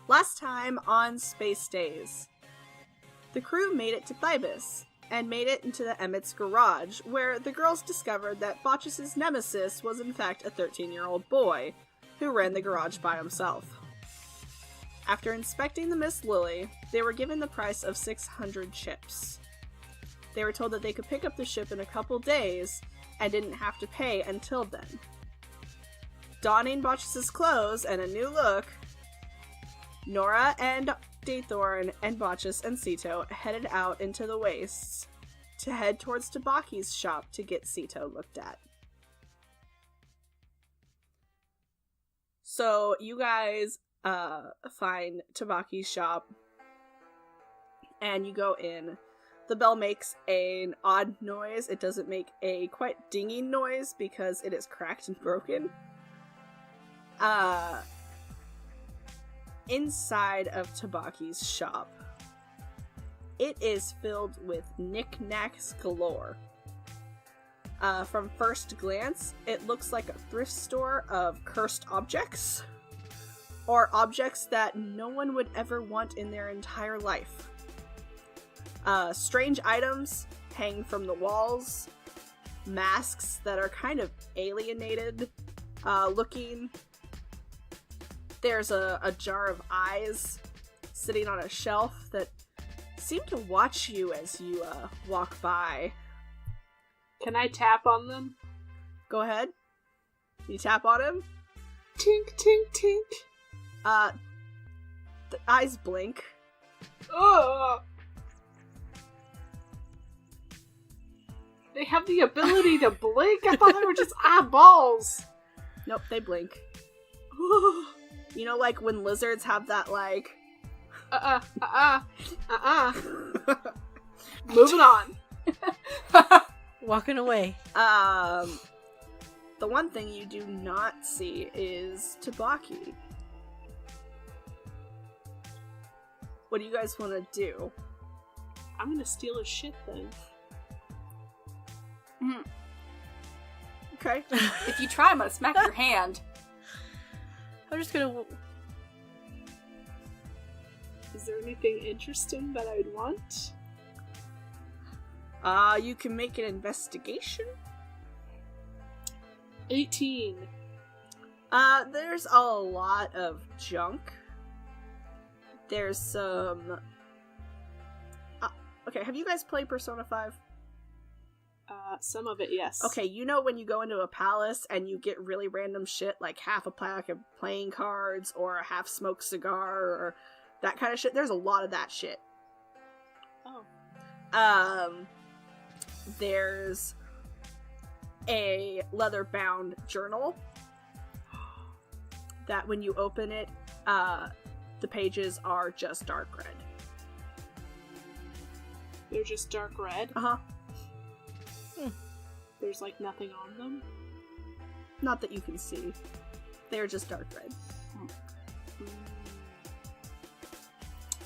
Last time on Space Daze, the crew made it to Thybus, and made it into the Emmett's garage, where the girls discovered that Bacchus' nemesis was in fact a 13-year-old boy, who ran the garage by himself. After inspecting the Miss Lily, they were given the price of 600 chips. They were told that they could pick up the ship in a couple days, and didn't have to pay until then. Donning Bacchus' clothes and a new look, Nora and Daythorn and Bacchus and Sito headed out into the wastes to head towards Tabaqui's shop to get Sito looked at. So you guys find Tabaqui's shop and you go in. The bell makes an odd noise. It doesn't make a quite dinging noise because it is cracked and broken. Inside of Tabaqui's shop, it is filled with knickknacks galore. From first glance, it looks like a thrift store of cursed objects, or objects that no one would ever want in their entire life. Strange items hang from the walls, masks that are kind of alienated looking. There's a jar of eyes sitting on a shelf that seem to watch you as you walk by. Can I tap on them? Go ahead. You tap on him. Tink, tink, tink. The eyes blink. Ugh. They have the ability to blink? I thought they were just eyeballs. Nope, they blink. You know, like when lizards have that, like... Moving on. Walking away. The one thing you do not see is Tabaqui. What do you guys want to do? I'm gonna steal his shit then. Okay. If you try, I'm gonna smack your hand. I'm just gonna... Is there anything interesting that I'd want? You can make an investigation. 18. There's a lot of junk. There's some... okay, have you guys played Persona 5? Some of it, yes. Okay, you know when you go into a palace and you get really random shit, like half a pack of playing cards, or a half-smoked cigar, or that kind of shit? There's a lot of that shit. Oh. There's a leather-bound journal that when you open it, the pages are just dark red. They're just dark red? Uh-huh. There's, like, nothing on them? Not that you can see. They're just dark red.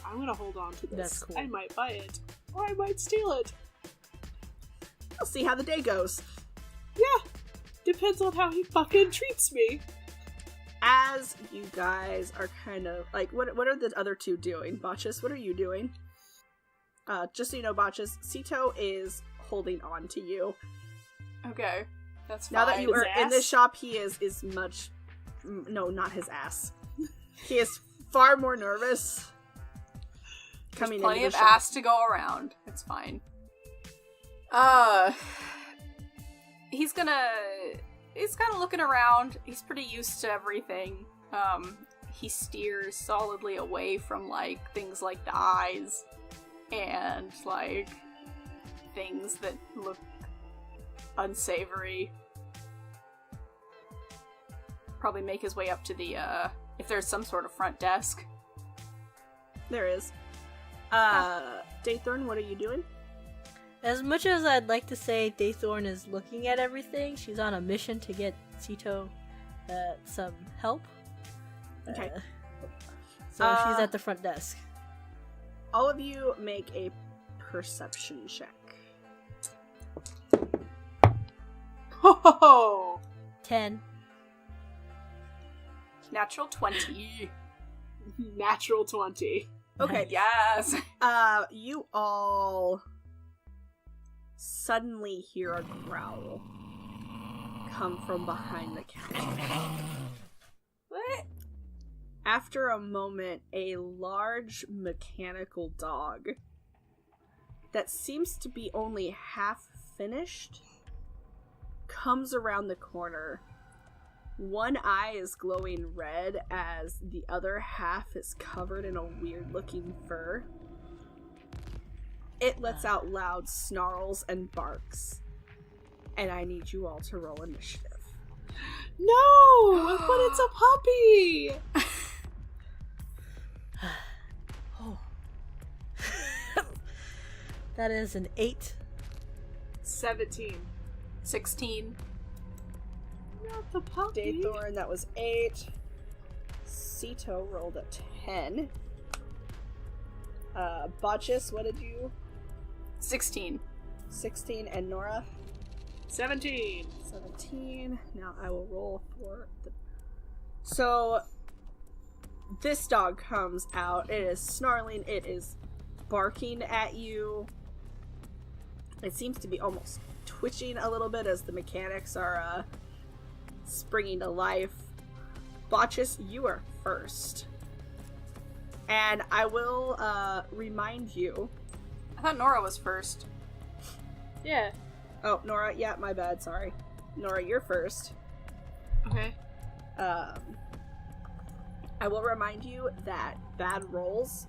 I'm gonna hold on to this. That's cool. I might buy it. Or I might steal it. We'll see how the day goes. Yeah. Depends on how he fucking treats me. As you guys are kind of, like, what are the other two doing? Bacchus, what are you doing? Just so you know, Bacchus, Sito is holding on to you. Okay, that's fine. Now that you His are in ass? this shop, he is much... No, not his ass. He is far more nervous. There's Coming plenty into of the shop. ass to go around. It's fine. He's kind of looking around. He's pretty used to everything. He steers solidly away from, like, things like the eyes and, like, things that look unsavory. Probably make his way up to the, if there's some sort of front desk. There is. Daythorn, what are you doing? As much as I'd like to say Daythorn is looking at everything, she's on a mission to get Sito some help. Okay. So she's at the front desk. All of you make a perception check. Ho! 10. Natural 20. Natural 20. Okay. Yes. You all suddenly hear a growl come from behind the counter. What? After a moment, a large mechanical dog that seems to be only half finished comes around the corner. One eye is glowing red as the other half is covered in a weird-looking fur. It lets out loud snarls and barks. And I need you all to roll initiative. No! But it's a puppy! Oh. That is an 8. 17. 16. Not the puppy. Daythorn, that was 8. Sito rolled a 10. Bacchus, what did you? 16. 16. And Nora? 17. 17. Now I will roll for the... So, this dog comes out. It is snarling. It is barking at you. It seems to be almost twitching a little bit as the mechanics are springing to life. Bacchus, you are first. And I will remind you... I thought Nora was first. Yeah. Oh, Nora, yeah, my bad, sorry. Nora, you're first. Okay. I will remind you that bad rolls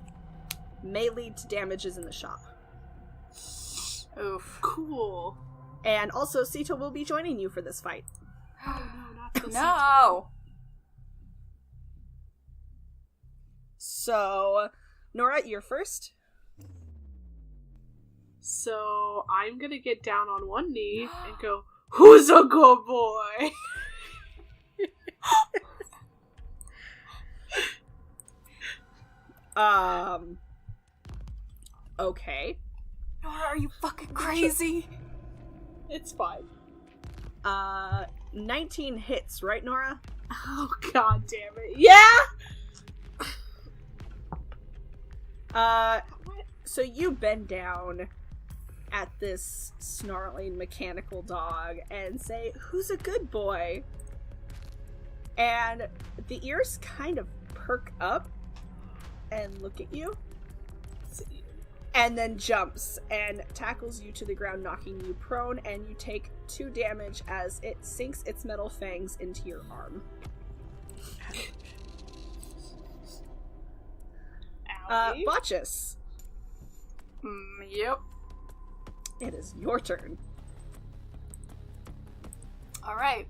may lead to damages in the shop. Oof. Cool. And also, Sito will be joining you for this fight. Oh no, not the No! So, Nora, you're first. So I'm gonna get down on one knee and go, "Who's a good boy?" Okay. Nora, are you fucking crazy? It's fine. 19 hits, right, Nora? Oh god damn it. Yeah! So you bend down at this snarling mechanical dog and say, "Who's a good boy?" And the ears kind of perk up and look at you. And then jumps and tackles you to the ground, knocking you prone, and you take 2 damage as it sinks its metal fangs into your arm. Bacchus. Yep. It is your turn. Alright.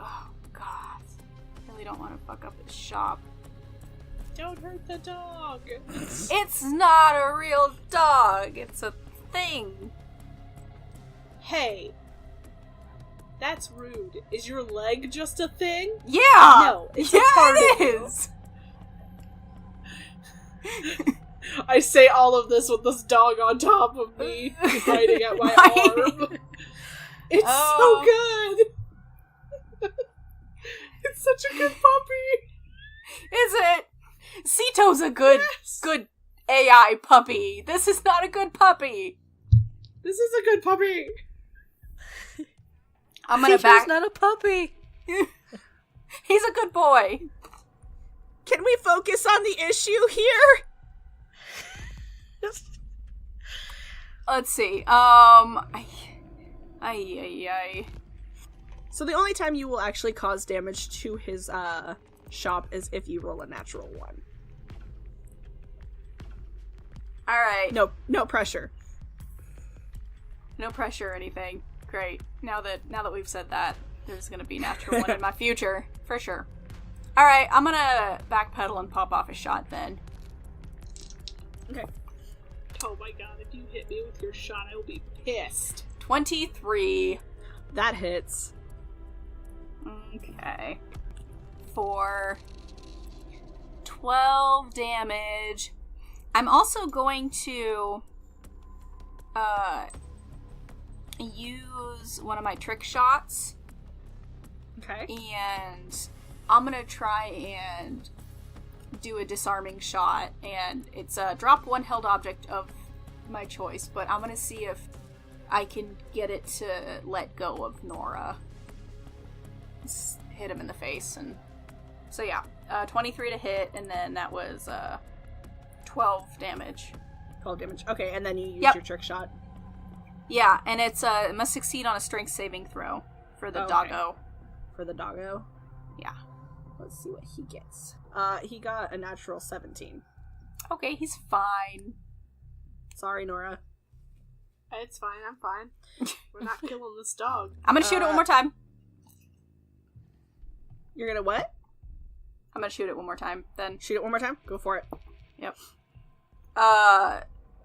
Oh god. I really don't want to fuck up his shop. Don't hurt the dog. It's not a real dog. It's a thing. Hey. That's rude. Is your leg just a thing? Yeah! No, it's a yeah, part of it you. is! I say all of this with this dog on top of me, biting at my arm. It's so good! It's such a good puppy! Is it? Sito's a good AI puppy. This is not a good puppy. This is a good puppy! I'm gonna Sito's not a puppy. He's a good boy. Can we focus on the issue here? Let's see. So the only time you will actually cause damage to his shop is if you roll a natural 1. Alright. No pressure. No pressure or anything. Great. Now that we've said that, there's gonna be natural 1 in my future. For sure. Alright, I'm gonna backpedal and pop off a shot then. Okay. Oh my god, if you hit me with your shot, I will be pissed. 23. That hits. Okay. For 12 damage. I'm also going to use one of my trick shots Okay. And I'm gonna try and do a disarming shot, and it's a drop one held object of my choice, but I'm gonna see if I can get it to let go of Nora. Just hit him in the face, and so yeah, 23 to hit, and then that was 12 damage. 12 damage. Okay, and then you use your trick shot. Yeah, and it must succeed on a strength saving throw for the doggo. For the doggo? Yeah. Let's see what he gets. He got a natural 17. Okay, he's fine. Sorry, Nora. It's fine, I'm fine. We're not killing this dog. I'm gonna shoot it one more time. You're gonna what? I'm gonna shoot it one more time, then. Shoot it one more time? Go for it. Yep.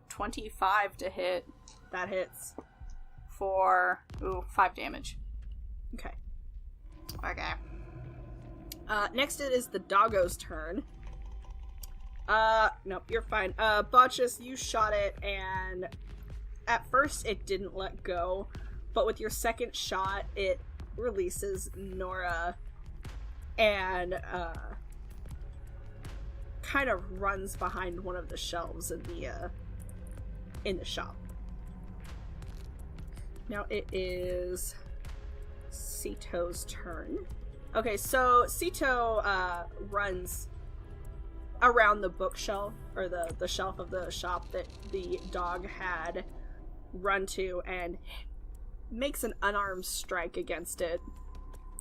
25 to hit. That hits. For, 5 damage. Okay. Okay. Next it is the doggo's turn. Nope, you're fine. Bacchus, you shot it, and at first it didn't let go, but with your second shot, it releases Nora and, kind of runs behind one of the shelves in the shop. Now it is Sito's turn. Okay, so Sito, runs around the bookshelf, or the shelf of the shop that the dog had run to, and makes an unarmed strike against it.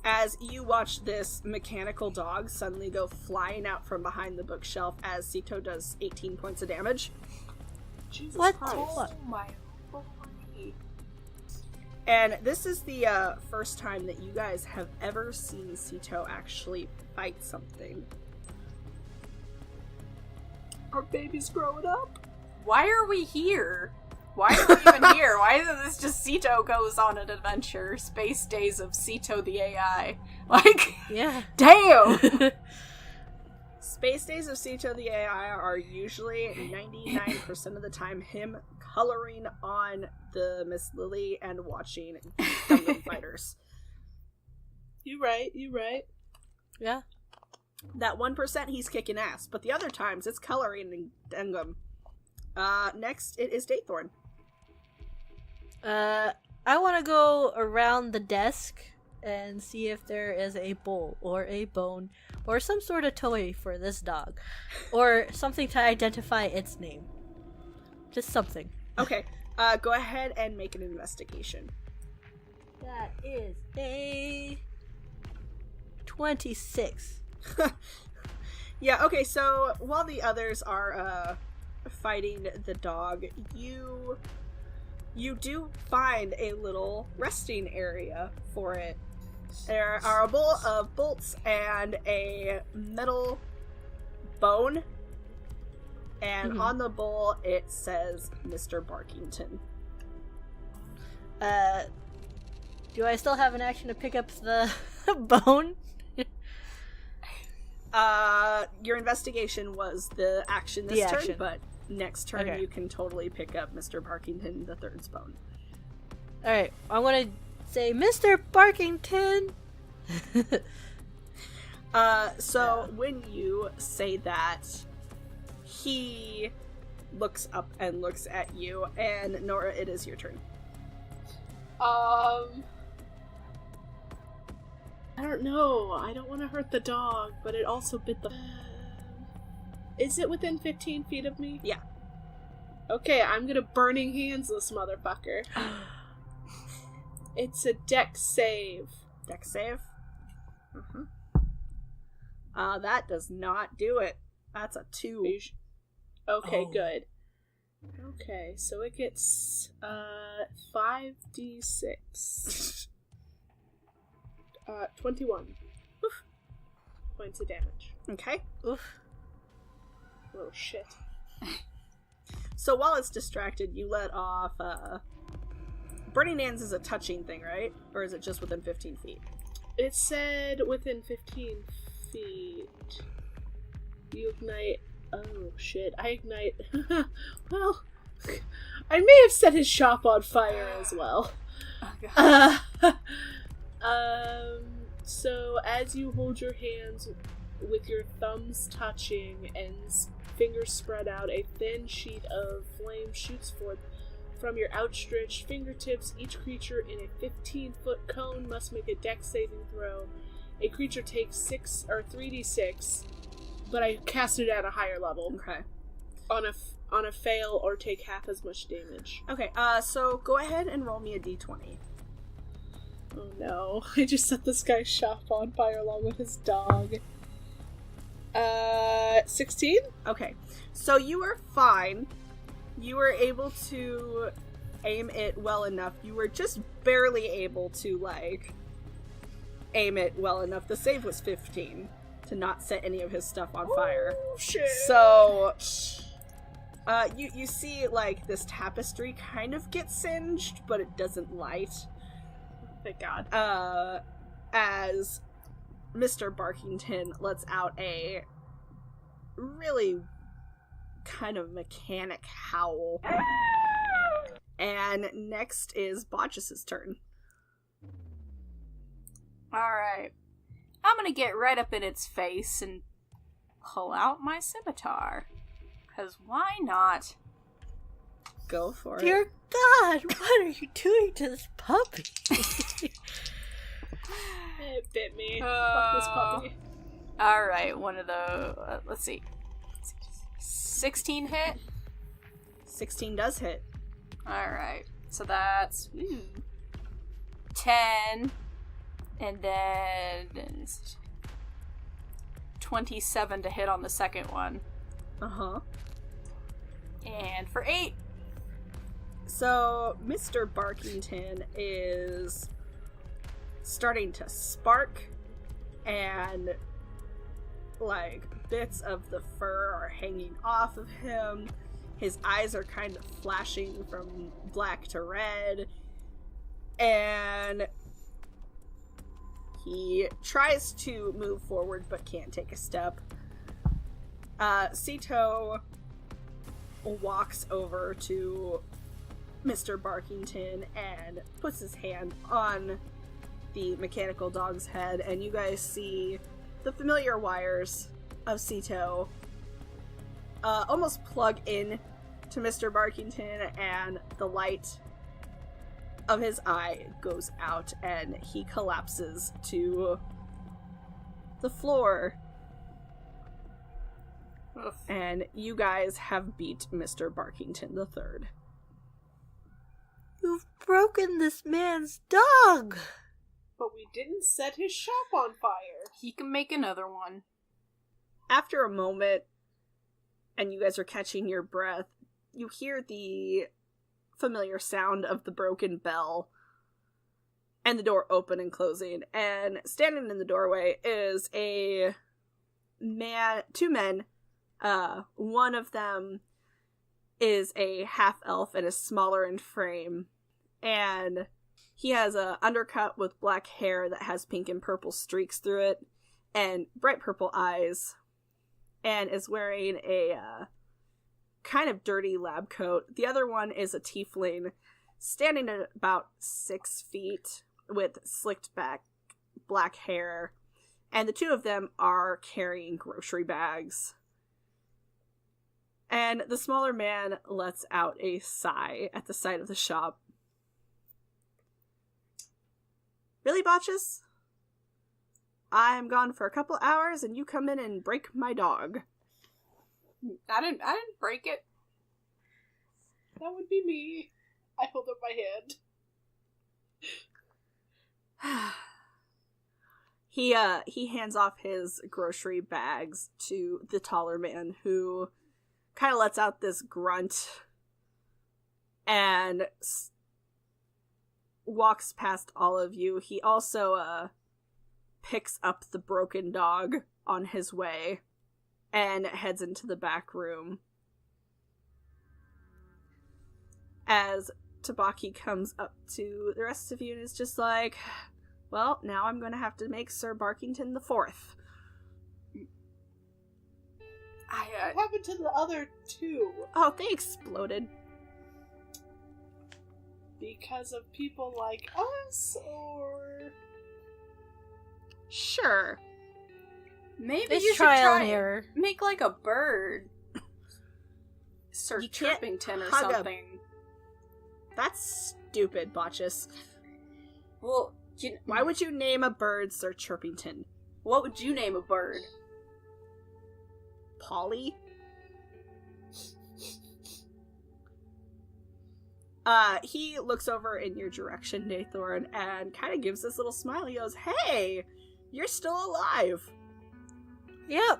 As you watch this mechanical dog suddenly go flying out from behind the bookshelf as Sito does 18 points of damage. Jesus What? Christ. Oh my lord. And this is the first time that you guys have ever seen Sito actually fight something. Our baby's growing up. Why are we here? Why are we even here? Why isn't this just Sito goes on an adventure? Space Days of Sito the AI. Like, Yeah. damn! Space Days of Sito the AI are usually 99% of the time him coloring on the Miss Lily and watching Gundam Fighters. You right. Yeah. That 1% he's kicking ass, but the other times it's coloring and Gundam. Next it is Daythorn. I want to go around the desk and see if there is a bowl or a bone or some sort of toy for this dog, or something to identify its name. Just something. Okay, go ahead and make an investigation. That is a 26. Yeah, okay, so while the others are fighting the dog, you do find a little resting area for it. There are a bowl of bolts and a metal bone, and on the bowl it says Mr. Barkington. Do I still have an action to pick up the bone? Your investigation was the action this turn, action. but next turn Okay. you can totally pick up Mr. Barkington III's bone. Alright, I want to say, Mr. Barkington! So when you say that, he looks up and looks at you, and Nora, it is your turn. I don't know. I don't want to hurt the dog, but it also bit the... Is it within 15 feet of me? Yeah. Okay, I'm gonna burning hands this motherfucker. It's a dex save. Dex save. That does not do it. That's a 2. Okay, Oh. good. Okay, so it gets 5d6. 21 points of damage. Okay. Oof. Oh shit. So while it's distracted, you let off, Burning Hands is a touching thing, right? Or is it just within 15 feet? It said within 15 feet. You ignite. Oh shit, I ignite. Well, I may have set his shop on fire as well. Oh, God. So as you hold your hands with your thumbs touching and fingers spread out, a thin sheet of flame shoots forth from your outstretched fingertips. Each creature in a 15-foot cone must make a dex saving throw. A creature takes 3d6, but I cast it at a higher level. Okay. On a fail or take half as much damage. Okay, so go ahead and roll me a d20. Oh no, I just set this guy's shop on fire along with his dog. 16? Okay, so you are fine. You were able to aim it well enough. You were just barely able to, like, aim it well enough. The save was 15 to not set any of his stuff on fire. Oh, shit. So, you see, like, this tapestry kind of get singed, but it doesn't light. Thank God. As Mr. Barkington lets out a really kind of mechanic howl. And next is Bacchus' turn. Alright. I'm gonna get right up in its face and pull out my scimitar. 'Cause why not? Go for it. Dear God, what are you doing to this puppy? It bit me. Fuck this puppy. Alright, one of the... let's see. 16 hit? 16 does hit. Alright, so that's... 10. And then... 27 to hit on the second one. Uh-huh. And for 8. So, Mr. Barkington is starting to spark, and, like, bits of the fur are hanging off of him. His eyes are kind of flashing from black to red, and he tries to move forward but can't take a step. Sito walks over to Mr. Barkington and puts his hand on the mechanical dog's head, and you guys see the familiar wires of Sito almost plug in to Mr. Barkington, and the light of his eye goes out and he collapses to the floor. Oof. And you guys have beat Mr. Barkington III. You've broken this man's dog! But we didn't set his shop on fire. He can make another one. After a moment, and you guys are catching your breath, you hear the familiar sound of the broken bell and the door open and closing, and standing in the doorway is two men. One of them is a half-elf and is smaller in frame, and he has a undercut with black hair that has pink and purple streaks through it, and bright purple eyes, and is wearing a kind of dirty lab coat. The other one is a tiefling, standing at about 6 feet with slicked back black hair, and the two of them are carrying grocery bags. And the smaller man lets out a sigh at the sight of the shop. Really, Bacchus? I'm gone for a couple hours and you come in and break my dog. I didn't break it. That would be me. I hold up my hand. He hands off his grocery bags to the taller man, who kind of lets out this grunt and walks past all of you. He also picks up the broken dog on his way and heads into the back room. As Tabaqui comes up to the rest of you and is just like, well, now I'm going to have to make Sir Barkington the Fourth. What happened to the other two? Oh, they exploded. Because of people like us, or... Sure. Maybe It's you should trial and try error. make like a bird. Sir You can't Chirpington or hug a- something. That's stupid, Bacchus. Well, Why would you name a bird Sir Chirpington? what would you name a bird? Polly? He looks over in your direction, Daythorn, and kind of gives this little smile. He goes, "Hey, you're still alive." Yep.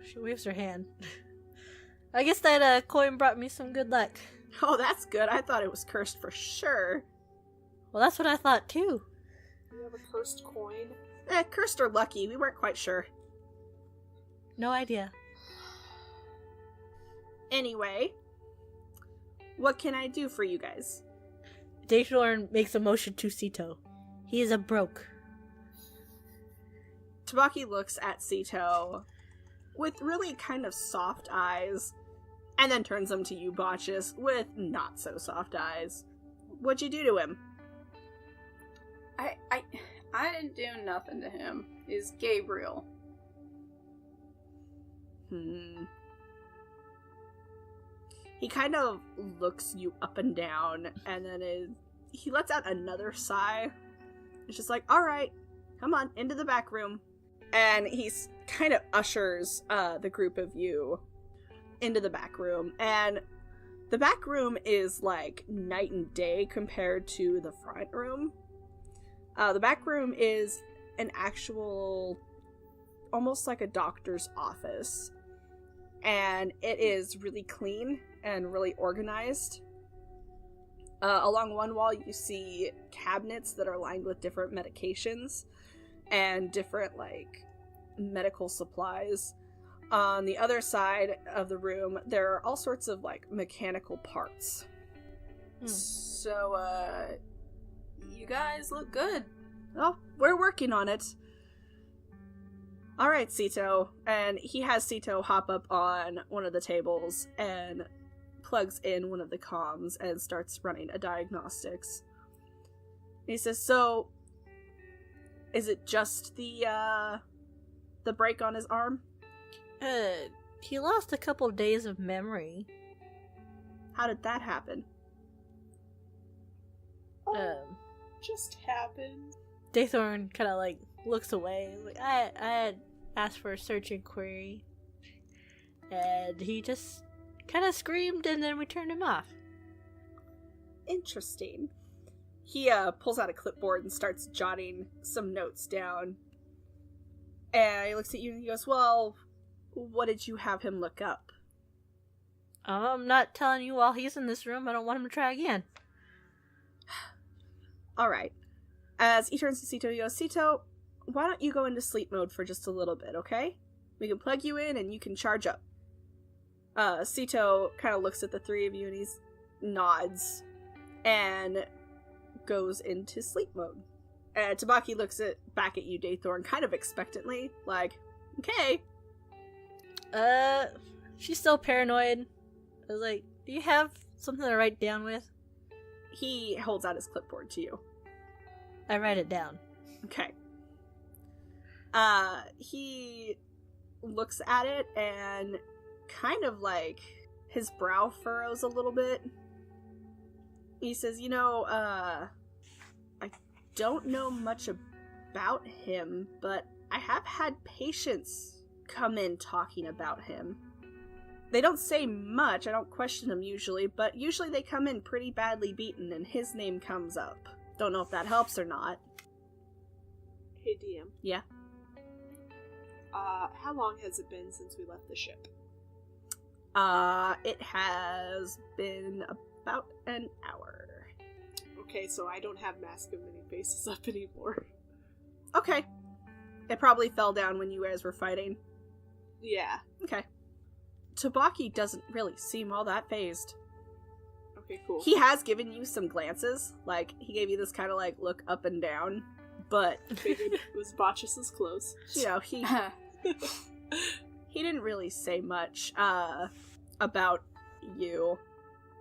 She waves her hand. I guess that coin brought me some good luck. Oh, that's good. I thought it was cursed for sure. Well, that's what I thought too. You have a cursed coin? Cursed or lucky, we weren't quite sure. No idea. Anyway, what can I do for you guys? Daythorn makes a motion to Sito. He is a broke. Tabaqui looks at Sito with really kind of soft eyes, and then turns them to you, Bacchus, with not so soft eyes. What'd you do to him? I didn't do nothing to him. Is Gabriel. He kind of looks you up and down, and then he lets out another sigh. It's just like, alright, come on, into the back room. And he's kind of ushers the group of you into the back room. And the back room is like night and day compared to the front room. The back room is an actual, almost like a doctor's office. And it is really clean and really organized. Along one wall you see cabinets that are lined with different medications and different, like, medical supplies. On the other side of the room, there are all sorts of, like, mechanical parts. So, you guys look good. Oh, we're working on it. Alright, Sito. And he has Sito hop up on one of the tables and plugs in one of the comms and starts running a diagnostics. He says, so, is it just the break on his arm? He lost a couple days of memory. How did that happen? Just happened. Daythorn kind of like looks away. Like, I had asked for a search inquiry, and he just kind of screamed, and then we turned him off. Interesting. He pulls out a clipboard and starts jotting some notes down. And he looks at you and he goes, well, what did you have him look up? I'm not telling you while he's in this room. I don't want him to try again. Alright. As he turns to Sito, he goes, Sito, why don't you go into sleep mode for just a little bit, okay? We can plug you in and you can charge up. Sito kind of looks at the three of you and he nods and goes into sleep mode. And Tabaqui looks back at you, Daythorn, kind of expectantly, like, okay. She's still paranoid. I was like, do you have something to write down with? He holds out his clipboard to you. I write it down. Okay. He looks at it and kind of like his brow furrows a little bit. He says, I don't know much about him, but I have had patients come in talking about him. They don't say much, I don't question them usually, but usually they come in pretty badly beaten and his name comes up. Don't know if that helps or not. Hey, DM. Yeah? How long has it been since we left the ship? It has been about an hour. Okay, so I don't have Mask of Many Faces up anymore. Okay. It probably fell down when you guys were fighting. Yeah. Okay. Tabaqui doesn't really seem all that phased. Okay, cool. He has given you some glances. Like, he gave you this kind of, like, look up and down. But, Figured it was Bacchus's clothes. he didn't really say much, about you.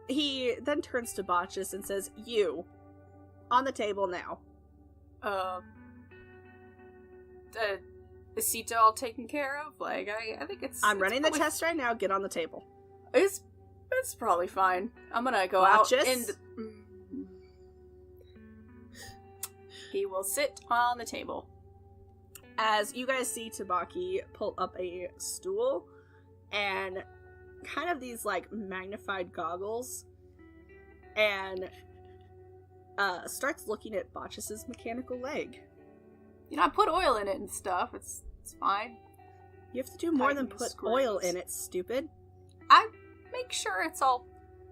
He then turns to Bacchus and says, you. On the table now. is Sito all taken care of? Like, I think it's... I'm it's running probably, the test right now. Get on the table. It's probably fine. I'm gonna go Bacchus? out and... He will sit on the table. As you guys see Tabaqui pull up a stool and kind of these, like, magnified goggles and starts looking at Bacchus's mechanical leg. You know, I put oil in it and stuff. It's fine. You have to do more than Tighten put screws. oil in it, stupid. I make sure it's all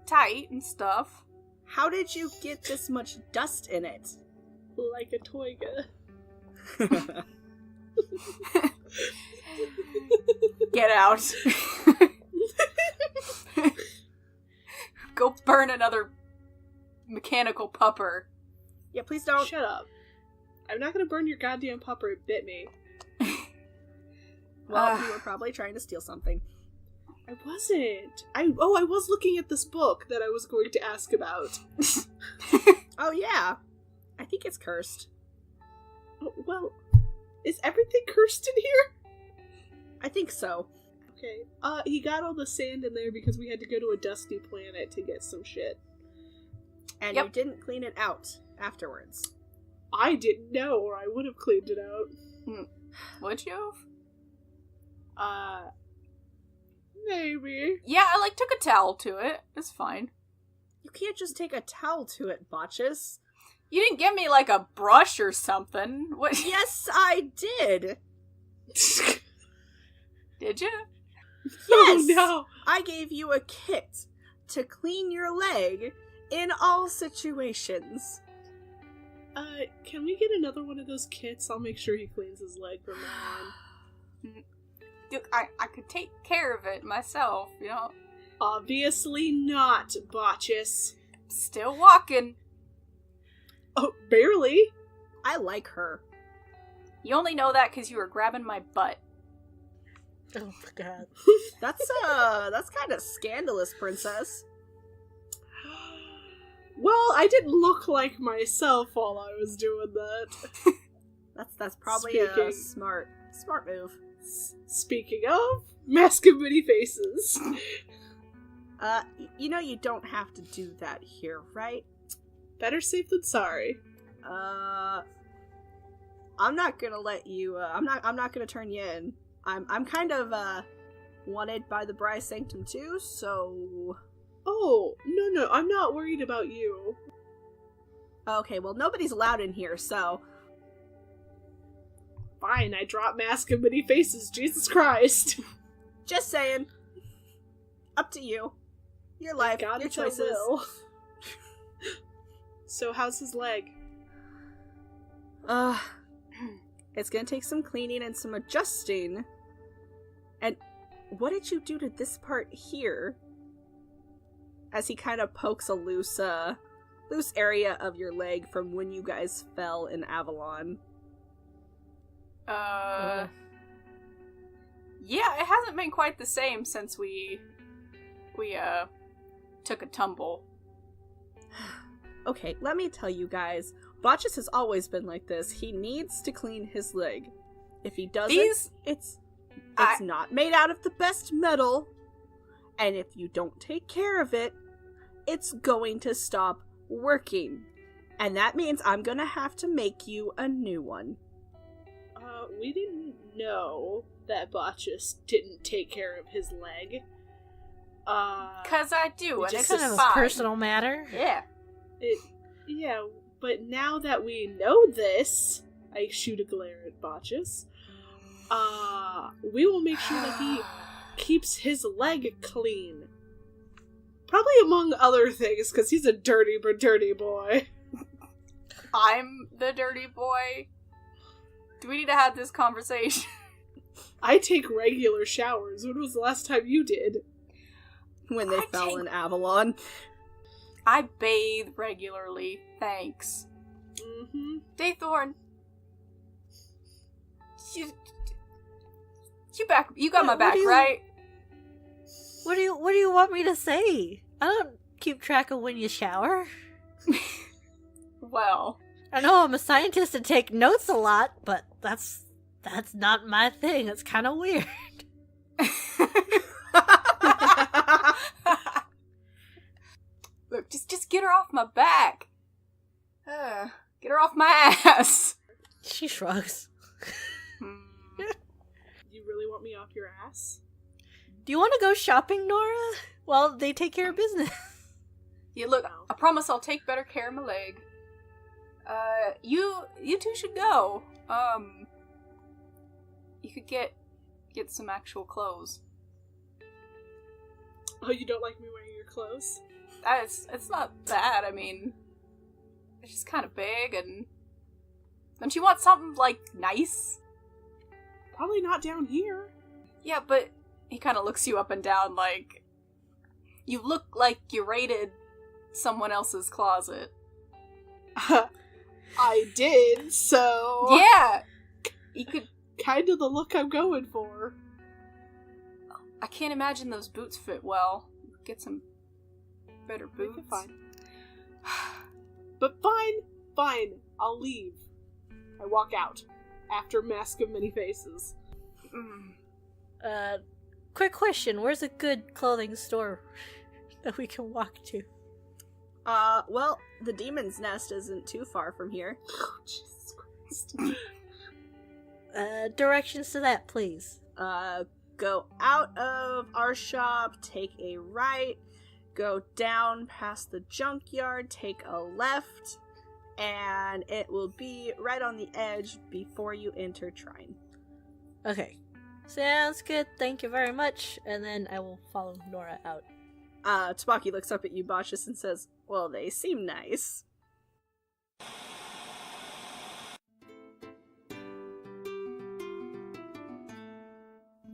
tight and stuff. How did you get this much dust in it? Like a toiga. Get out. Go burn another mechanical pupper. Yeah, please don't. Shut up. I'm not gonna burn your goddamn pupper, it bit me. Well, you were probably trying to steal something. I wasn't. I was looking at this book that I was going to ask about. Oh, yeah. I think it's cursed. Oh, well, is everything cursed in here? I think so. Okay. He got all the sand in there because we had to go to a dusty planet to get some shit. And Yep. you didn't clean it out afterwards. I didn't know, or I would have cleaned it out. Would you? Maybe. Yeah, I took a towel to it. It's fine. You can't just take a towel to it, Bacchus. You didn't give me a brush or something. What? Yes, I did. Did you? Yes. Oh no. I gave you a kit to clean your leg in all situations. Can we get another one of those kits? I'll make sure he cleans his leg from now on. Dude, I could take care of it myself, you know? Obviously not, Bacchus. Still walking. Oh, barely. I like her. You only know that because you were grabbing my butt. Oh my god. That's kind of scandalous, princess. Well, I didn't look like myself while I was doing that. That's probably a Speaking- smart move. Speaking of, mask of many faces. You know you don't have to do that here, right? Better safe than sorry. I'm not gonna let you, I'm not gonna turn you in. I'm kind of, wanted by the Bri Sanctum too, so... Oh, no, I'm not worried about you. Okay, well, nobody's allowed in here, so... Fine, I drop mask of many faces, Jesus Christ. Just saying. Up to you. Your life, God, your it's a choices. will. So, how's his leg? It's gonna take some cleaning and some adjusting. And what did you do to this part here? As he kind of pokes a loose area of your leg from when you guys fell in Avalon. Yeah, it hasn't been quite the same since we took a tumble. Okay, let me tell you guys, Bacchus has always been like this. He needs to clean his leg. If he doesn't, it's not made out of the best metal. And if you don't take care of it, it's going to stop working. And that means I'm gonna have to make you a new one. We didn't know that Bacchus didn't take care of his leg. 'Cause I do, and It's it's kind of fine. a personal matter. Yeah. Yeah, but now that we know this, I shoot a glare at Bacchus, we will make sure that he keeps his leg clean. Probably among other things, because he's a dirty boy. I'm the dirty boy. Do we need to have this conversation? I take regular showers. When was the last time you did? When they fell in Avalon. I bathe regularly, thanks. Mm-hmm. Daythorn. You got my What back, do you- right? What do you want me to say? I don't keep track of when you shower. Well, I know I'm a scientist and take notes a lot, but that's That's not my thing. It's kind of weird. Look, just get her off my back. Get her off my ass. She shrugs. You really want me off your ass? Do you want to go shopping, Nora? Well, they take care of business. Yeah, look, I promise I'll take better care of my leg. You two should go. You could get some actual clothes. Oh, you don't like me wearing your clothes? It's not bad. I mean, it's just kind of big, and don't you want something like nice? Probably not down here. Yeah, but he kind of looks you up and down like you look like you raided someone else's closet. I did, so Yeah, you could. Kind of the look I'm going for. I can't imagine those boots fit well. Get some better boots. Fine. But fine. I'll leave. I walk out. After Mask of Many Faces. Quick question. Where's a good clothing store that we can walk to? Well, the Demon's Nest isn't too far from here. Oh, Jesus Christ. Directions to that, please. Go out of our shop, take a right, go down past the junkyard, take a left, and it will be right on the edge before you enter Trine. Okay. Sounds good. Thank you very much. And then I will follow Nora out. Tabaqui looks up at you, Bacchus, and says, well, they seem nice.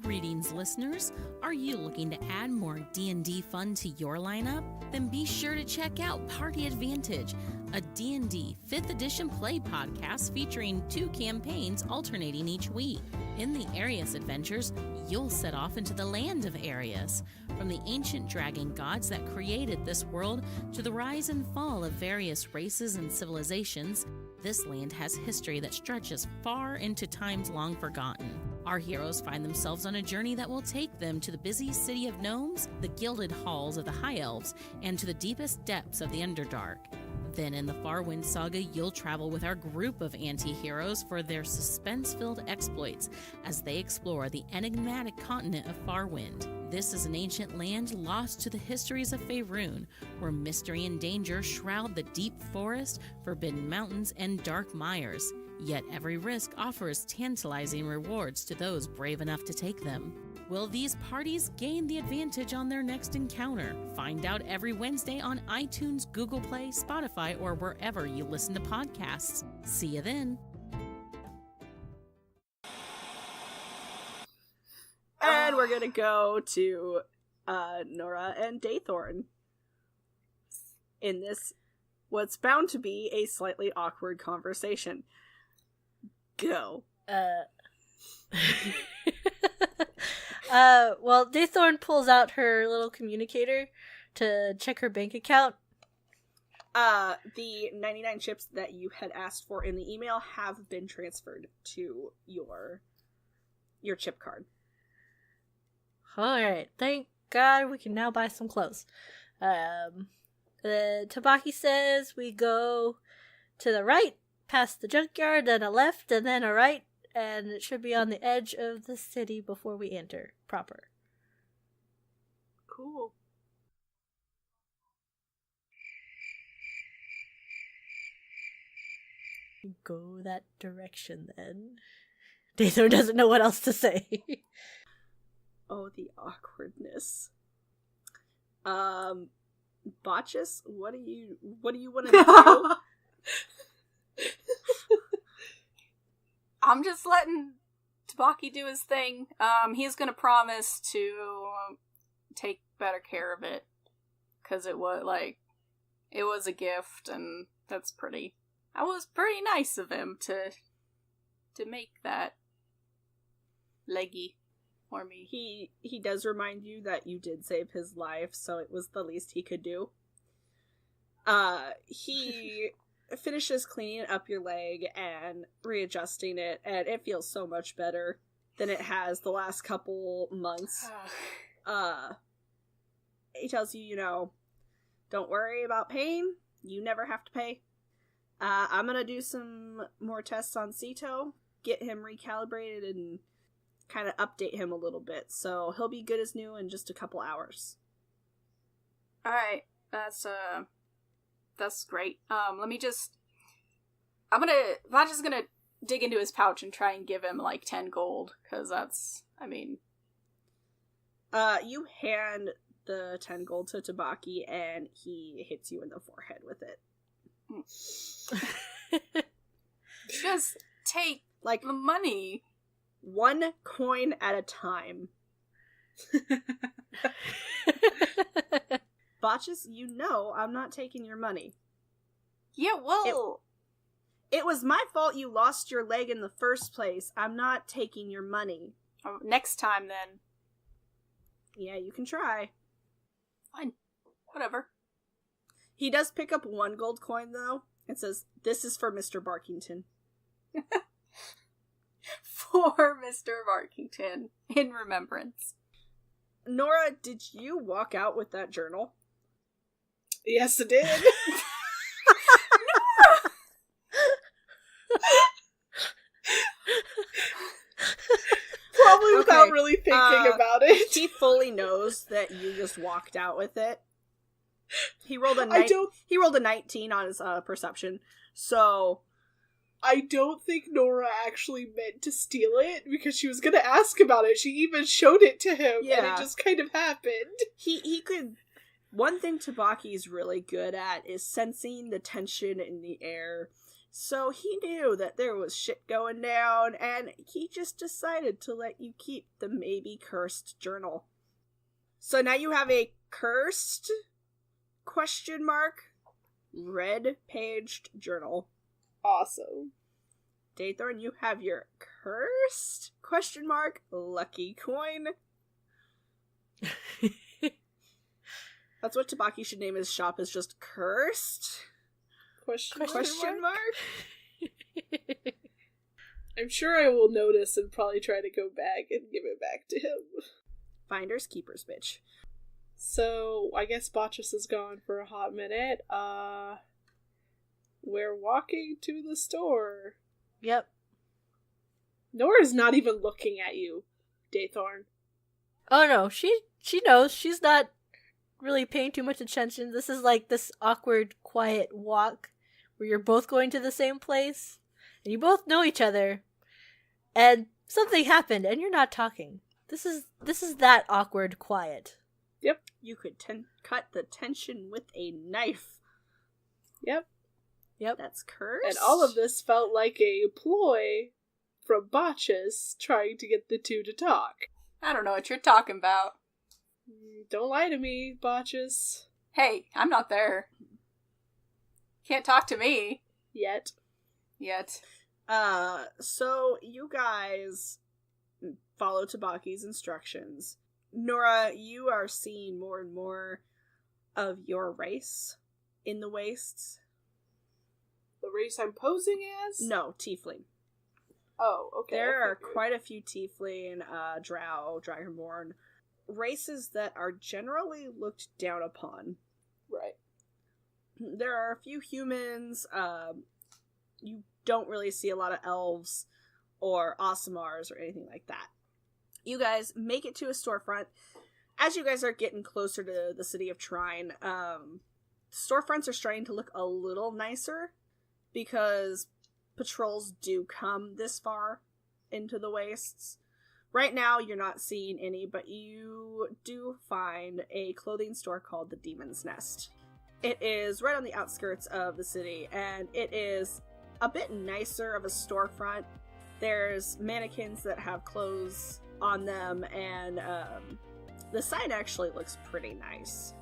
Greetings, listeners. Are you looking to add more D&D fun to your lineup? Then be sure to check out Party Advantage, a D&D 5th edition play podcast featuring 2 campaigns alternating each week. In the Arius adventures, you'll set off into the land of Arius. From the ancient dragon gods that created this world to the rise and fall of various races and civilizations, this land has history that stretches far into times long forgotten. Our heroes find themselves on a journey that will take them to the busy city of gnomes, the gilded halls of the High Elves, and to the deepest depths of the Underdark. Then in the Farwind saga, you'll travel with our group of anti-heroes for their suspense-filled exploits as they explore the enigmatic continent of Farwind. This is an ancient land lost to the histories of Faerun, where mystery and danger shroud the deep forest, forbidden mountains, and dark mires. Yet every risk offers tantalizing rewards to those brave enough to take them. Will these parties gain the advantage on their next encounter? Find out every Wednesday on iTunes, Google Play, Spotify, or wherever you listen to podcasts. See you then. And we're gonna go to Nora and Daythorn. In this, what's bound to be a slightly awkward conversation. Go. Well, Daythorn pulls out her little communicator to check her bank account. The 99 chips that you had asked for in the email have been transferred to your chip card. Alright, thank God we can now buy some clothes. Tabaqui says we go to the right, past the junkyard, then a left, and then a right, and it should be on the edge of the city before we enter proper. Cool. Go that direction then. Daythorn doesn't know what else to say. Oh, the awkwardness. Bacchus, what do you want to do? I'm just letting Tabaqui do his thing. He's gonna promise to take better care of it, because it was a gift, and that was pretty nice of him to make that leggy for me. He does remind you that you did save his life, so it was the least he could do. He finishes cleaning up your leg and readjusting it, and it feels so much better than it has the last couple months. He tells you, don't worry about pain. You never have to pay. I'm gonna do some more tests on Sito, get him recalibrated, and kind of update him a little bit. So he'll be good as new in just a couple hours. Alright, that's great. Bacchus is gonna dig into his pouch and try and give him, 10 gold, because that's, You hand the 10 gold to Tabaqui, and he hits you in the forehead with it. Just take, the money. 1 coin at a time. Bacchus, I'm not taking your money. Yeah, well... It was my fault you lost your leg in the first place. I'm not taking your money. Oh, next time, then. Yeah, you can try. Fine. Whatever. He does pick up 1 gold coin, though, and says, "This is for Mr. Barkington." For Mr. Barkington, in remembrance. Nora, did you walk out with that journal? Yes, I did. Probably without really thinking about it. He fully knows that you just walked out with it. He rolled a 19 on his perception, so... I don't think Nora actually meant to steal it, because she was going to ask about it. She even showed it to him, and it just kind of happened. He could... One thing Tabaqui's really good at is sensing the tension in the air. So he knew that there was shit going down, and he just decided to let you keep the maybe cursed journal. So now you have a cursed ? Red-paged journal. Awesome. Daythorn, you have your cursed ? Lucky coin. That's what Tabaqui should name his shop, is just cursed ? Question mark? I'm sure I will notice and probably try to go back and give it back to him. Finders keepers, bitch. So, I guess Bacchus is gone for a hot minute. We're walking to the store. Yep. Nora's not even looking at you, Daythorn. Oh no, she knows. She's not really paying too much attention. This is like this awkward, quiet walk where you're both going to the same place, and you both know each other, and something happened, and you're not talking. This is that awkward quiet. Yep. You could cut the tension with a knife. Yep. That's cursed. And all of this felt like a ploy from Bacchus trying to get the two to talk. I don't know what you're talking about. Don't lie to me, Bacchus. Hey, I'm not there. Can't talk to me. Yet. So you guys follow Tabaqui's instructions. Nora, you are seeing more and more of your race in the wastes. The race I'm posing as? No, tiefling. Oh, okay. There are quite a few tiefling, drow, dragonborn races that are generally looked down upon. Right. There are a few humans. You don't really see a lot of elves or Aasimars or anything like that. You guys make it to a storefront. As you guys are getting closer to the city of Trine, storefronts are starting to look a little nicer because patrols do come this far into the wastes. Right now, you're not seeing any, but you do find a clothing store called the Demon's Nest. It is right on the outskirts of the city, and it is a bit nicer of a storefront. There's mannequins that have clothes on them, and the sign actually looks pretty nice.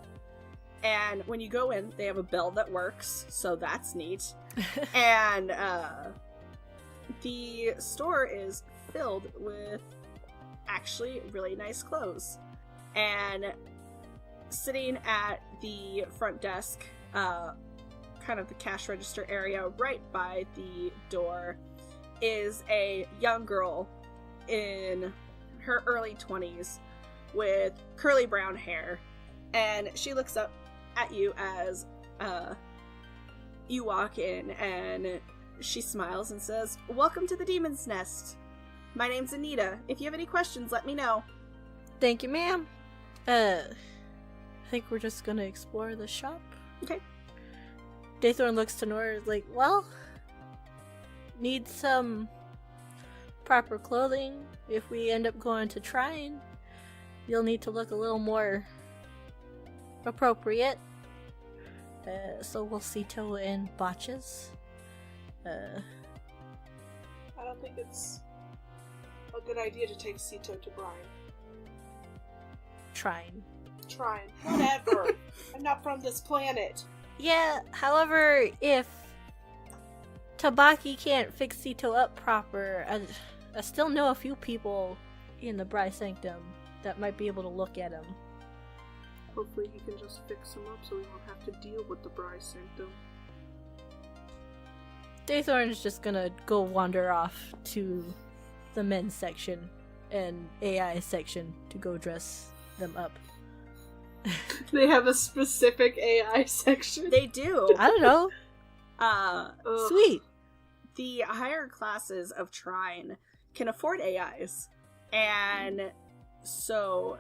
And when you go in, they have a bell that works, so that's neat. And the store is filled with actually really nice clothes. And sitting at the front desk, kind of the cash register area right by the door is a young girl in her early 20s with curly brown hair, and she looks up at you as you walk in, and she smiles and says, "Welcome to the Demon's Nest. My name's Anita. If you have any questions, let me know." Thank you, ma'am. I think we're just gonna explore the shop. Okay. Daythorn looks to Nora like, well, need some proper clothing. If we end up going to Trine, you'll need to look a little more appropriate. So we'll Sito and Bacchus. I don't think it's a good idea to take Sito to Brian. Trine. Whatever. I'm not from this planet. Yeah, however, if Tabaqui can't fix Sito up proper, I still know a few people in the Bry Sanctum that might be able to look at him. Hopefully he can just fix him up so we won't have to deal with the Bry Sanctum. Daythorn's just gonna go wander off to the men's section and AI section to go dress them up. They have a specific AI section. They do. I don't know. Ugh. Sweet. The higher classes of Trine can afford AIs, and so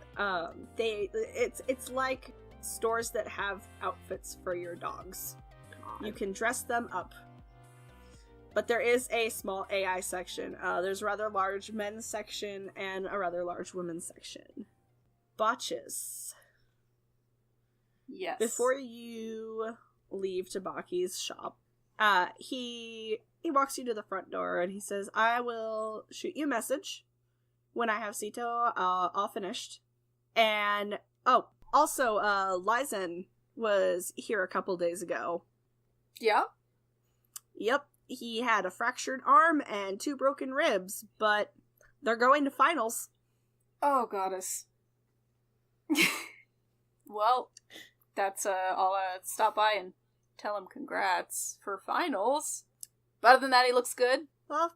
it's like stores that have outfits for your dogs. God. You can dress them up, but there is a small AI section. There's a rather large men's section and a rather large women's section. Bacchus. Yes. Before you leave Tabaqui's shop, he walks you to the front door and he says, "I will shoot you a message when I have Sito all finished." And also, Lysen was here a couple days ago. Yeah? Yep, he had a fractured arm and 2 broken ribs, but they're going to finals. Oh, goddess. Well, that's I'll stop by and tell him congrats for finals. But other than that, he looks good. Well,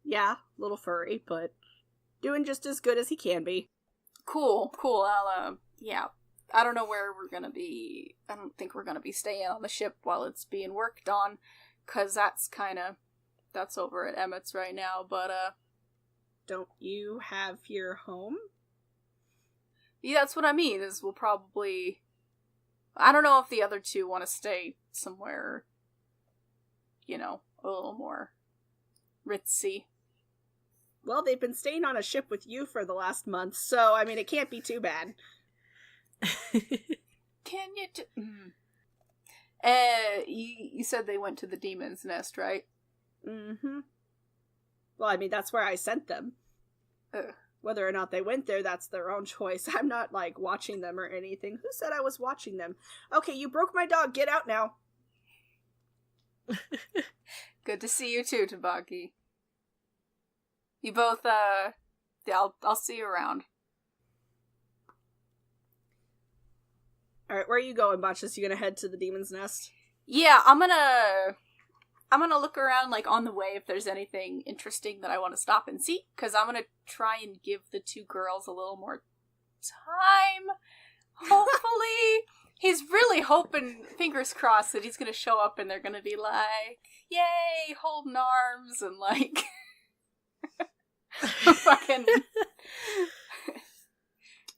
yeah, a little furry, but doing just as good as he can be. Cool. I'll, yeah. I don't know where we're gonna be. I don't think we're gonna be staying on the ship while it's being worked on, cause that's over at Emmett's right now, but, Don't you have your home? yeah, that's what I mean, is we'll probably... I don't know if the other two want to stay somewhere, a little more ritzy. Well, they've been staying on a ship with you for the last month, so, I mean, it can't be too bad. Can you you said they went to the Demon's Nest, right? Mm-hmm. Well, I mean, that's where I sent them. Whether or not they went there, that's their own choice. I'm not, watching them or anything. Who said I was watching them? Okay, you broke my dog. Get out now. Good to see you too, Tabaqui. You both, yeah, I'll see you around. Alright, where are you going, Bacchus? You gonna head to the Demon's Nest? Yeah, I'm gonna look around, on the way if there's anything interesting that I want to stop and see, because I'm gonna try and give the 2 girls a little more time. Hopefully. He's really hoping, fingers crossed, that he's gonna show up and they're gonna be like, yay, holding arms, and fucking...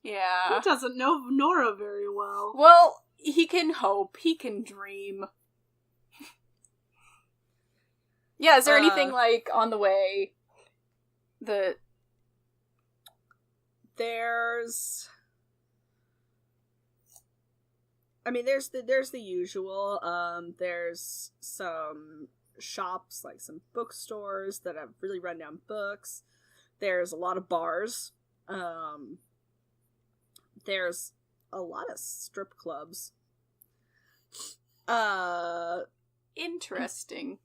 Yeah. He doesn't know Nora very well. Well, he can hope. He can dream. Yeah, is there anything, on the way that... There's... I mean, there's the usual. There's some shops, some bookstores that have really rundown books. There's a lot of bars. There's a lot of strip clubs. Interesting.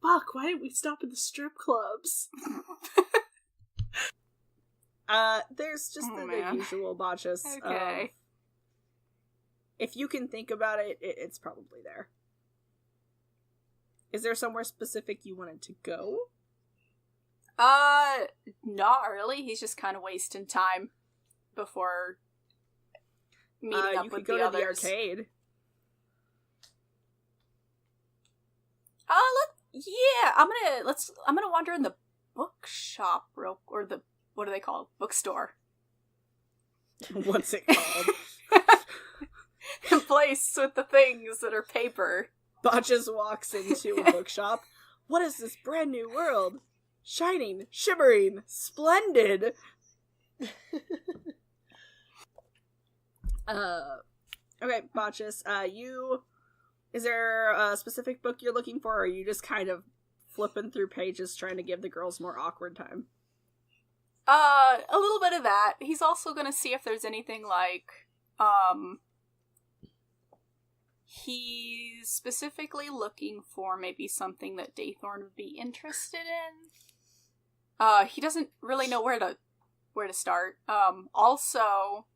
Fuck, why didn't we stop at the strip clubs? There's just the man. usual Bacchus. Okay. If you can think about it, it's probably there. Is there somewhere specific you wanted to go? Not really. He's just kind of wasting time before meeting up you with could go the to others. the arcade. I'm gonna wander in the bookshop or the, what do they call it? Bookstore. What's it called? The place with the things that are paper. Bacchus walks into a bookshop. What is this brand new world? Shining, shimmering, splendid. Okay, Bacchus, is there a specific book you're looking for, or are you just kind of flipping through pages trying to give the girls more awkward time? A little bit of that. He's also gonna see if there's anything like, he's specifically looking for maybe something that Daythorn would be interested in. He doesn't really know where to start. Also,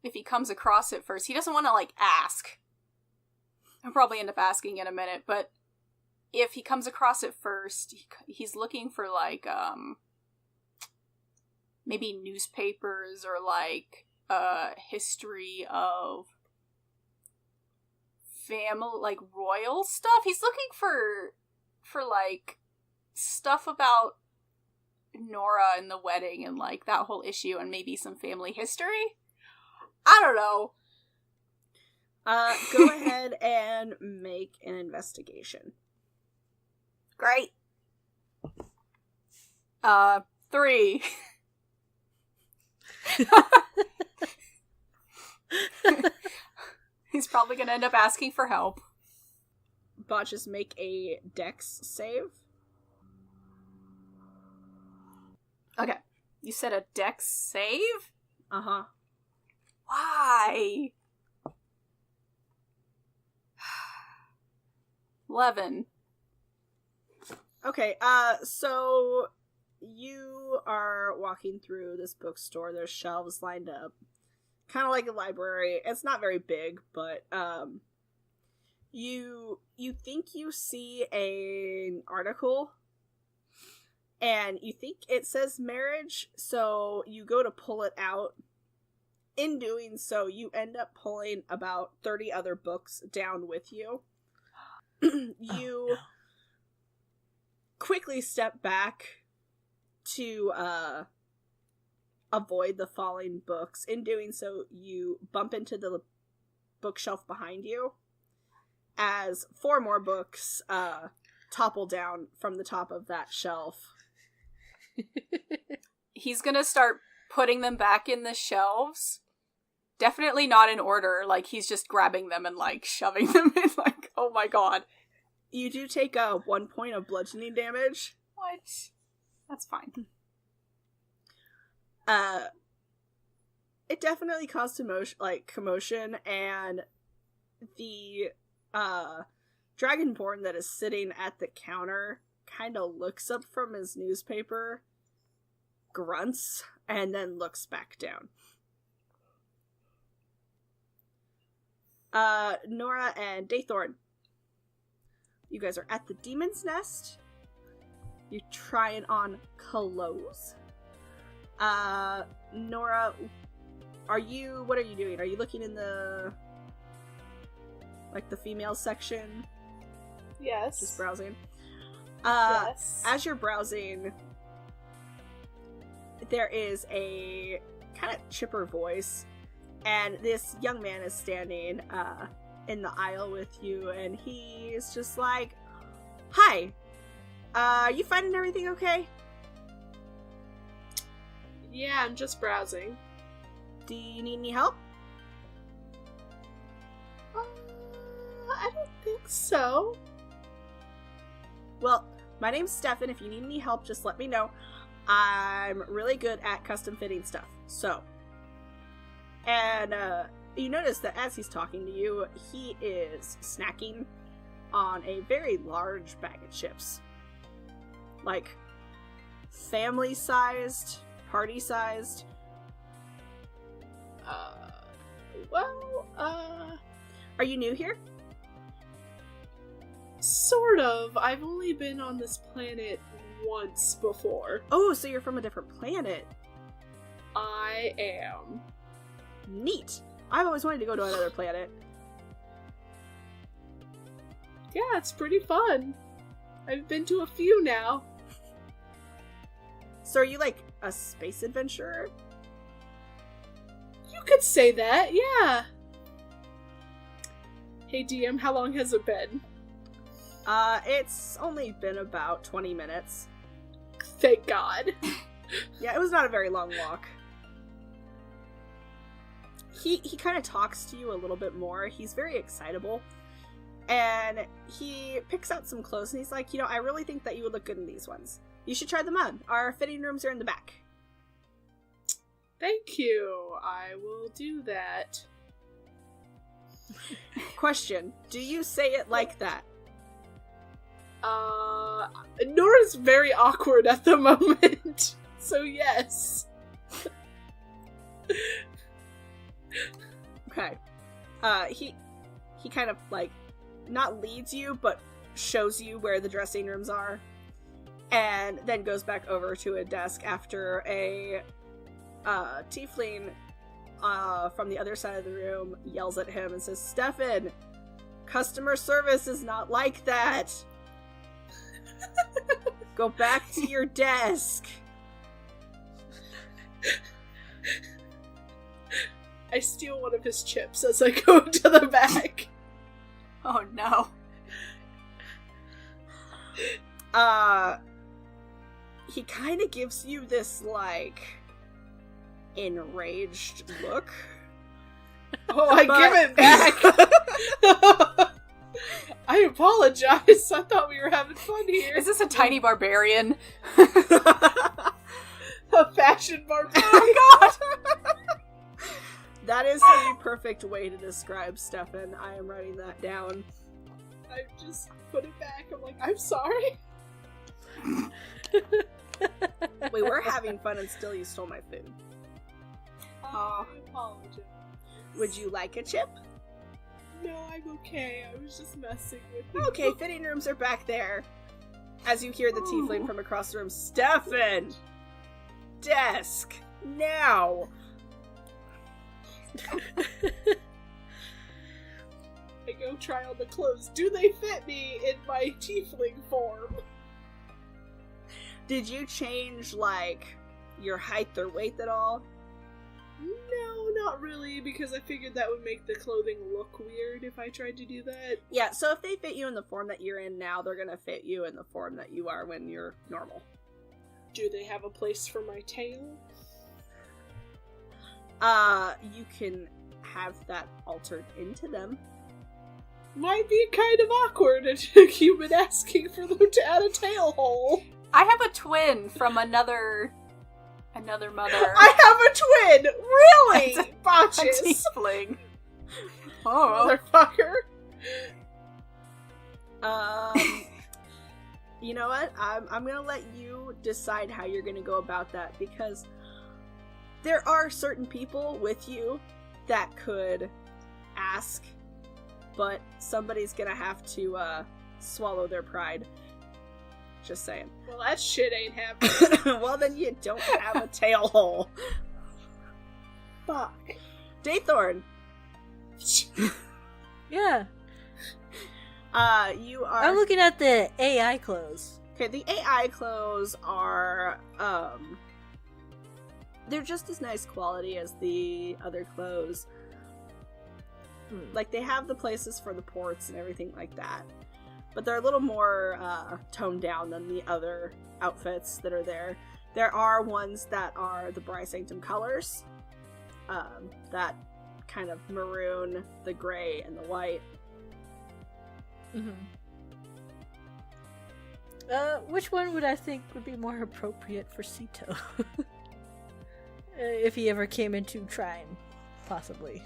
if he comes across it first, he doesn't want to, like, ask. He'll probably end up asking in a minute, but if he comes across it first, he's looking for, like, maybe newspapers or, like, history of family, like, royal stuff. He's looking for like, stuff about Nora and the wedding and, like, that whole issue and maybe some family history. I don't know. Go ahead and make an investigation. Great. 3. He's probably gonna end up asking for help. Bacchus, make a dex save. Okay. You said a dex save? Uh-huh. Why? 11. Okay, so you are walking through this bookstore. There's shelves lined up. Kind of like a library. It's not very big, but you think you see an article, and you think it says marriage, so you go to pull it out. In doing so, you end up pulling about 30 other books down with you. You quickly step back to avoid the falling books. In doing so, you bump into the bookshelf behind you as 4 more books topple down from the top of that shelf. He's gonna start putting them back in the shelves. Definitely not in order. Like, he's just grabbing them and, like, shoving them in. Like, oh my god. You do take 1 point of bludgeoning damage. What? That's fine. It definitely caused commotion, and the Dragonborn that is sitting at the counter kind of looks up from his newspaper, grunts, and then looks back down. Nora and Daythorn, you guys are at the Demon's Nest. You're trying on clothes. Nora, what are you doing? Are you looking in the female section? Yes. Just browsing? Yes. As you're browsing, there is a kind of chipper voice, and this young man is standing in the aisle with you, and he's just like, "Hi, you finding everything okay? Yeah, I'm just browsing. Do you need any help?" I don't think so. Well, my name's Stefan. If you need any help, just let me know. I'm really good at custom fitting stuff. So, and you notice that as he's talking to you, he is snacking on a very large bag of chips. Like, family-sized, party-sized. Well, Are you new here? Sort of. I've only been on this planet once before. Oh, so you're from a different planet. I am. Neat. I've always wanted to go to another planet. Yeah, it's pretty fun. I've been to a few now. So are you like a space adventurer? You could say that, yeah. Hey DM, how long has it been? It's only been about 20 minutes. Thank God. Yeah, it was not a very long walk. He kind of talks to you a little bit more. He's very excitable. And he picks out some clothes and he's like, I really think that you would look good in these ones. You should try them on. Our fitting rooms are in the back. Thank you. I will do that. Question. Do you say it like that? Nora's very awkward at the moment. So yes. Okay. He kind of like not leads you, but shows you where the dressing rooms are, and then goes back over to a desk after a tiefling from the other side of the room yells at him and says, "Stefan, customer service is not like that. Go back to your desk." I steal one of his chips as I go to the back. Oh no. He kind of gives you this, like, enraged look. Oh, I give it back! I apologize. I thought we were having fun here. Is this a tiny barbarian? A fashion barbarian? Oh god! That is the perfect way to describe Stefan. I am writing that down. I just put it back. I'm like, I'm sorry. We were having fun and still you stole my food. I apologize. Would you like a chip? No, I'm okay. I was just messing with you. Okay, fitting rooms are back there. As you hear the tiefling from across the room, "Stefan! Desk! Now!" I go try on the clothes. Do they fit me in my tiefling form? Did you change, like, your height or weight at all? No, not really, because I figured that would make the clothing look weird if I tried to do that. Yeah, so if they fit you in the form that you're in now, they're gonna fit you in the form that you are when you're normal. Do they have a place for my tail? You can have that altered into them. Might be kind of awkward, a human asking for them to add a tail hole. I have a twin from another mother. I have a twin! Really? A Bacchus! tiefling. Oh. Motherfucker. You know what? I'm gonna let you decide how you're gonna go about that, because there are certain people with you that could ask, but somebody's gonna have to swallow their pride. Just saying. Well, that shit ain't happening. Well, then you don't have a tail hole. Fuck. Daythorn. Yeah. You are... I'm looking at the AI clothes. Okay, the AI clothes are, they're just as nice quality as the other clothes. Like, they have the places for the ports and everything like that. But they're a little more, toned down than the other outfits that are there. There are ones that are the Bry Sanctum colors. That kind of maroon, the gray, and the white. Which one would I think would be more appropriate for Sito? If he ever came into Trine, possibly.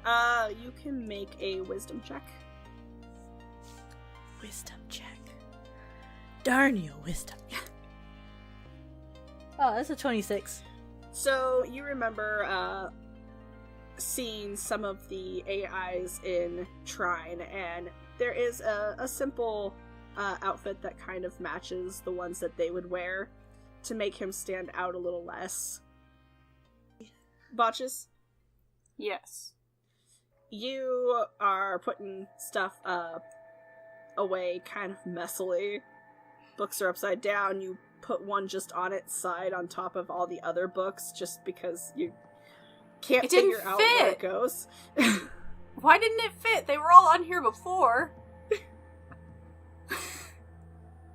You can make a wisdom check. Wisdom check. Darn you, wisdom. Oh, that's a 26. So, you remember, seeing some of the AIs in Trine, and there is a simple outfit that kind of matches the ones that they would wear to make him stand out a little less. Bacchus? Yes. You are putting stuff away kind of messily. Books are upside down. You put one just on its side on top of all the other books just because you can't figure out where it goes. Why didn't it fit? They were all on here before.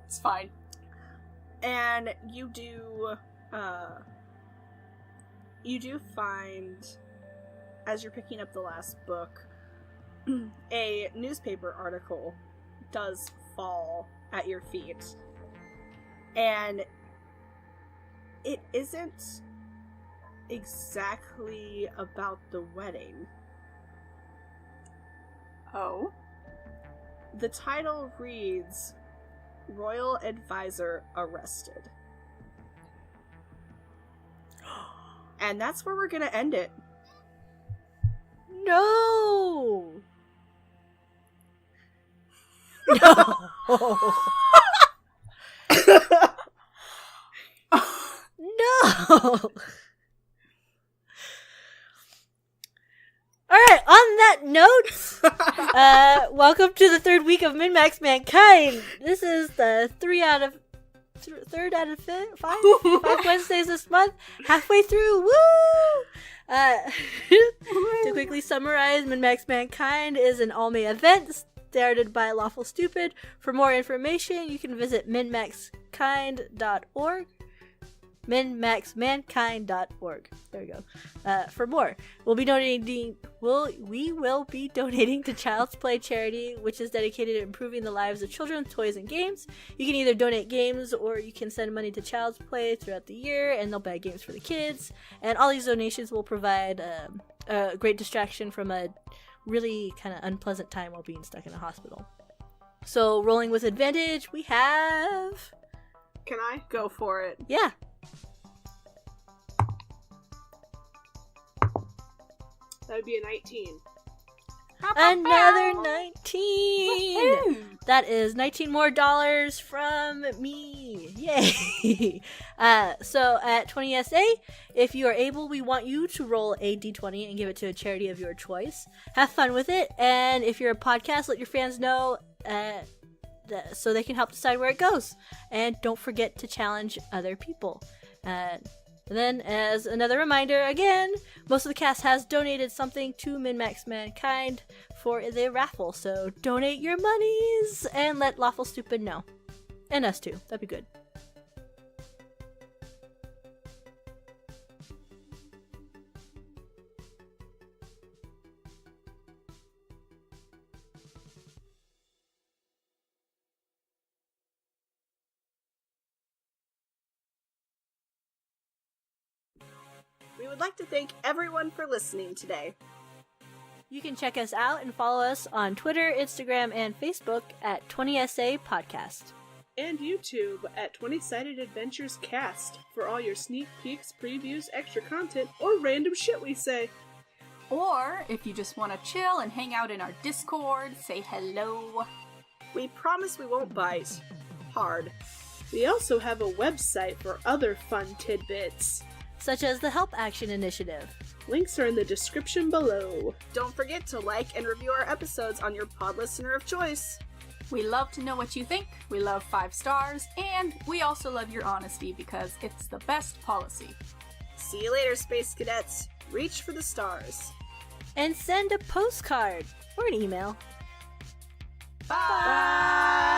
It's fine. And you do find, as you're picking up the last book, a newspaper article does fall at your feet. And it isn't exactly about the wedding. Oh? The title reads, Royal Advisor Arrested. And that's where we're gonna end it. No! No! No! Alright, on that note, welcome to the third week of Min-Max Mankind. This is the third out of five Wednesdays this month. Halfway through, woo! To quickly summarize, Min-Max Mankind is an all-May event started by Lawful Stupid. For more information, you can visit minmaxkind.org. minmaxmankind.org. There we go. For more, we will be donating to Child's Play charity, which is dedicated to improving the lives of children with toys and games. You can either donate games or you can send money to Child's Play throughout the year, and they'll buy games for the kids. And all these donations will provide a great distraction from a really kind of unpleasant time while being stuck in a hospital. So, rolling with advantage, we have... Can I? Go for it. Yeah. That would be a 19. Another 19! That is 19 more dollars from me. Yay! So at 20SA, if you are able, we want you to roll a d20 and give it to a charity of your choice. Have fun with it, and if you're a podcast, let your fans know so they can help decide where it goes. And don't forget to challenge other people. Then, as another reminder, again, most of the cast has donated something to Min-Max Mankind for the raffle, so donate your monies and let Lawful Stupid know. And us too, that'd be good. We would like to thank everyone for listening today. You can check us out and follow us on Twitter, Instagram, and Facebook at 20SA Podcast. And YouTube at 20-Sided Adventures Cast for all your sneak peeks, previews, extra content, or random shit we say. Or, if you just want to chill and hang out in our Discord, say hello. We promise we won't bite. Hard. We also have a website for other fun tidbits, such as the Help Action Initiative. Links are in the description below. Don't forget to like and review our episodes on your pod listener of choice. We love to know what you think, we love 5 stars, and we also love your honesty because it's the best policy. See you later, Space Cadets. Reach for the stars. And send a postcard or an email. Bye!